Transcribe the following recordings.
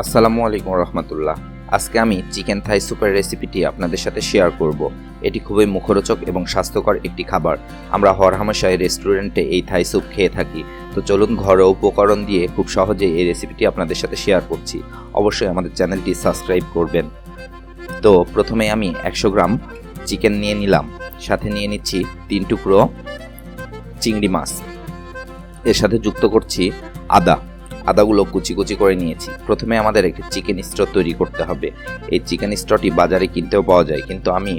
আসসালামু আলাইকুম রহমতুল্লাহ। আজকে আমি চিকেন থাই স্যুপের রেসিপিটি আপনাদের সাথে শেয়ার করব। এটি খুবই মুখরোচক এবং স্বাস্থ্যকর একটি খাবার। আমরা হরহামেশাই রেস্টুরেন্টে এই থাই স্যুপ খেয়ে থাকি। তো চলুন ঘরোয়া উপকরণ দিয়ে খুব সহজেই এই রেসিপিটি আপনাদের সাথে শেয়ার করছি। অবশ্যই আমাদের চ্যানেলটি সাবস্ক্রাইব করবেন। তো প্রথমে আমি 100 গ্রাম চিকেন নিয়ে নিলাম, সাথে নিয়ে নিচ্ছি 3 টুকরো চিংড়ি মাছ। এর সাথে যুক্ত করছি আদাগুলো কুচি কুচি করে নিয়েছি। প্রথমে আমাদের একটি চিকেন স্টু তৈরি করতে হবে। এই চিকেন স্টুটি বাজারে কিনতেও পাওয়া যায়, কিন্তু আমি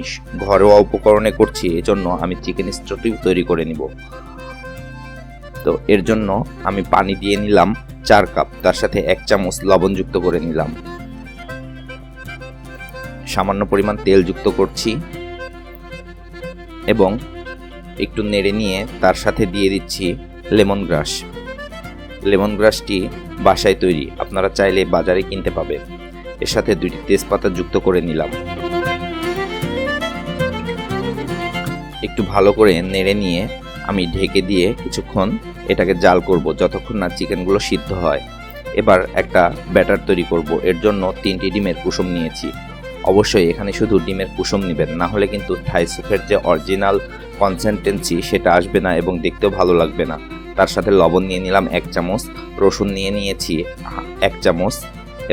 ঘরোয়া উপকরণে করছি, এজন্য আমি চিকেন স্টুটি তৈরি করে নিব। তো এর জন্য আমি পানি দিয়ে নিলাম 4 কাপ, তার সাথে 1 চামচ লবণ যুক্ত করে নিলাম, সামান্য পরিমাণ তেল যুক্ত করছি এবং একটু নেড়ে নিয়ে তার সাথে দিয়ে দিচ্ছি লেমন গ্রাসটি বাসায় তৈরি, আপনারা চাইলে বাজারে কিনতে পাবেন। এর সাথে 2টি তেজপাতা যুক্ত করে নিলাম। একটু ভালো করে নেড়ে নিয়ে আমি ঢেকে দিয়ে কিছুক্ষণ এটাকে জাল করব, যতক্ষণ না চিকেনগুলো সিদ্ধ হয়। এবার একটা ব্যাটার তৈরি করব। এর জন্য 3টি ডিমের কুসুম নিয়েছি। অবশ্যই এখানে শুধু ডিমের কুসুম নেবেন, না হলে কিন্তু থাই স্যুপের যে অরিজিনাল কনসিস্টেন্সি সেটা আসবে না এবং দেখতেও ভালো লাগবে না। তার সাথে লবণ নিয়ে নিলাম 1 চামচ, রসুন নিয়ে নিয়েছি 1 চামচ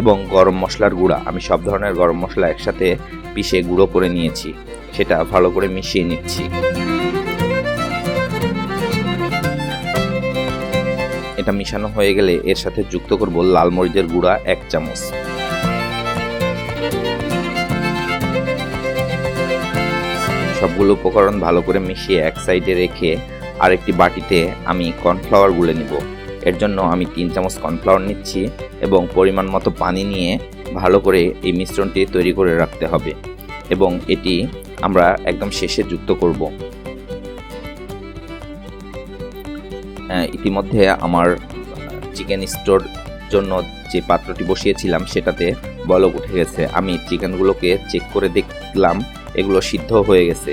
এবং গরম মশলার গুঁড়া। আমি সব ধরনের গরম মশলা একসাথে পিষে গুঁড়ো করে নিয়েছি, সেটা ভালো করে মিশিয়ে নিচ্ছি। এটা মিশানো হয়ে গেলে এর সাথে যুক্ত করব লাল মরিচের গুঁড়া 1 চামচ। সবগুলো উপকরণ ভালো করে মিশিয়ে এক সাইডে রেখে আরেকটি বাটিতে আমি কর্নফ্লাওয়ার গুলে নিব। এর জন্য আমি 3 চামচ কর্নফ্লাওয়ার নিচ্ছি এবং পরিমাণ মতো পানি নিয়ে ভালো করে এই মিশ্রণটি তৈরি করে রাখতে হবে এবং এটি আমরা একদম শেষে যুক্ত করব। ইতিমধ্যে আমার চিকেন স্টোর জন্য যে পাত্রটি বসিয়েছিলাম সেটাতে বলক উঠে গেছে। আমি চিকেনগুলোকে চেক করে দেখলাম এগুলো সিদ্ধ হয়ে গেছে।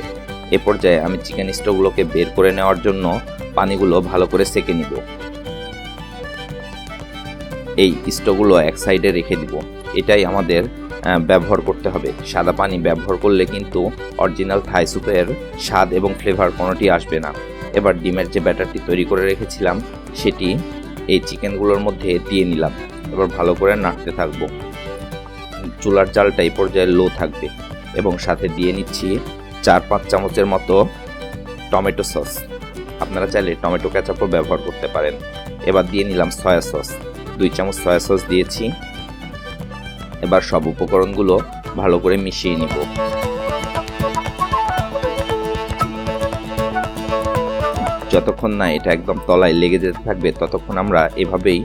এ পর্যায়ে আমি চিকেন স্টোগুলোকে বের করে নেওয়ার জন্য পানিগুলো ভালো করে সেকে নিব। এই স্টোগুলো এক সাইডে রেখে দিব। এটাই আমাদের ব্যবহার করতে হবে। সাদা পানি ব্যবহার করলে কিন্তু অরিজিনাল থাই স্যুপের স্বাদ এবং ফ্লেভার কোনোটি আসবে না। এবার ডিমের যে ব্যাটারটি তৈরি করে রেখেছিলাম সেটি এই চিকেনগুলোর মধ্যে দিয়ে নিলাম। এবার ভালো করে নাড়তে থাকবো। চুলার জালটা এই পর্যায়ে লো থাকবে এবং সাথে দিয়ে নিচ্ছি 4-5 চামচের মতো টমেটো সস। আপনারা চাইলে টমেটো কেচাপও ব্যবহার করতে পারেন। এবার দিয়ে নিলাম সয়া সস, 2 চামচ সয়া সস দিয়েছি। এবার সব উপকরণগুলো ভালো করে মিশিয়ে নিব। যতক্ষণ না এটা একদম তলায় লেগে যেতে থাকবে ততক্ষণ আমরা এভাবেই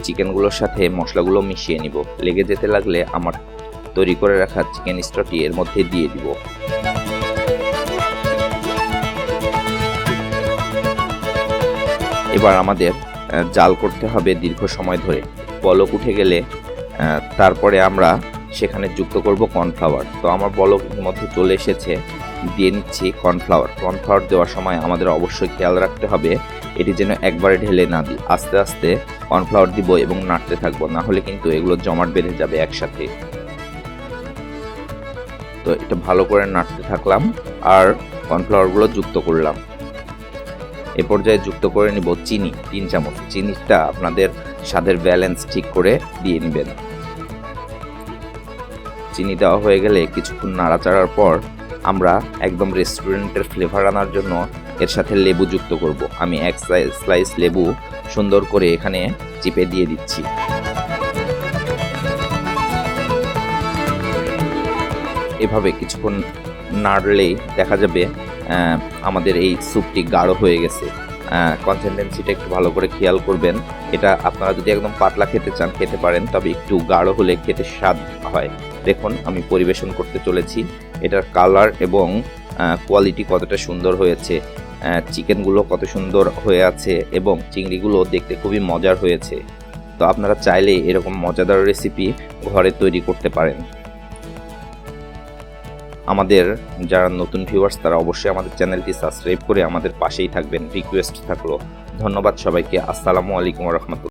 চিকেনগুলোর সাথে মশলাগুলো মিশিয়ে নিব। লেগে যেতে লাগলে আমার তৈরি করে রাখা চিকেন স্টুটি এর মধ্যে দিয়ে দিব। এবার আমাদের জাল করতে হবে দীর্ঘ সময় ধরে। বলক উঠে গেলে তারপরে আমরা সেখানে যুক্ত করব কর্নফ্লাওয়ার। তো আমার বলক মধ্যে চলে এসেছে, দিয়ে নিচ্ছি কর্নফ্লাওয়ার দেওয়ার সময় আমাদের অবশ্যই খেয়াল রাখতে হবে এটি যেন একবারে ঢেলে না দিই। আস্তে আস্তে কর্নফ্লাওয়ার দিব এবং নাড়তে থাকবো, না হলে কিন্তু এগুলো জমাট বেঁধে যাবে একসাথে। তো এটা ভালো করে নাড়তে থাকলাম আর কর্নফ্লাওয়ারগুলো যুক্ত করলাম। এ পর্যায়ে যুক্ত করে নিব চিনি 3 চামচ। চিনিটা আপনাদের স্বাদের ব্যালেন্স ঠিক করে দিয়ে নেবেন। চিনি দেওয়া হয়ে গেলে কিছুক্ষণ নাড়াচাড়ার পর আমরা একদম রেস্টুরেন্টের ফ্লেভার আনার জন্য এর সাথে লেবু যুক্ত করব। আমি 1 স্লাইস লেবু সুন্দর করে এখানে চিপে দিয়ে দিচ্ছি। এভাবে কিছুক্ষণ নাড়লেই দেখা যাবে আমাদের এই স্যুপটি গাঢ় হয়ে গেছে। কনসিস্টেন্সিটা একটু ভালো করে খেয়াল করবেন। এটা আপনারা যদি একদম পাতলা খেতে চান খেতে পারেন, তবে একটু গাঢ় হলে খেতে স্বাদ হয়। দেখুন আমি পরিবেশন করতে চলেছি। এটার কালার এবং কোয়ালিটি কতটা সুন্দর হয়েছে, চিকেনগুলো কত সুন্দর হয়ে আছে এবং চিংড়িগুলো দেখতে খুবই মজার হয়েছে। তো আপনারা চাইলে এরকম মজাদার রেসিপি ঘরে তৈরি করতে পারেন। আমাদের যারা নতুন ভিউয়ার্স তারা অবশ্যই আমাদের চ্যানেলটি সাবস্ক্রাইব করে আমাদের পাশেই থাকবেন, রিকোয়েস্ট থাকলো। ধন্যবাদ সবাইকে। আসসালামু আলাইকুম রহমতুল্লাহ।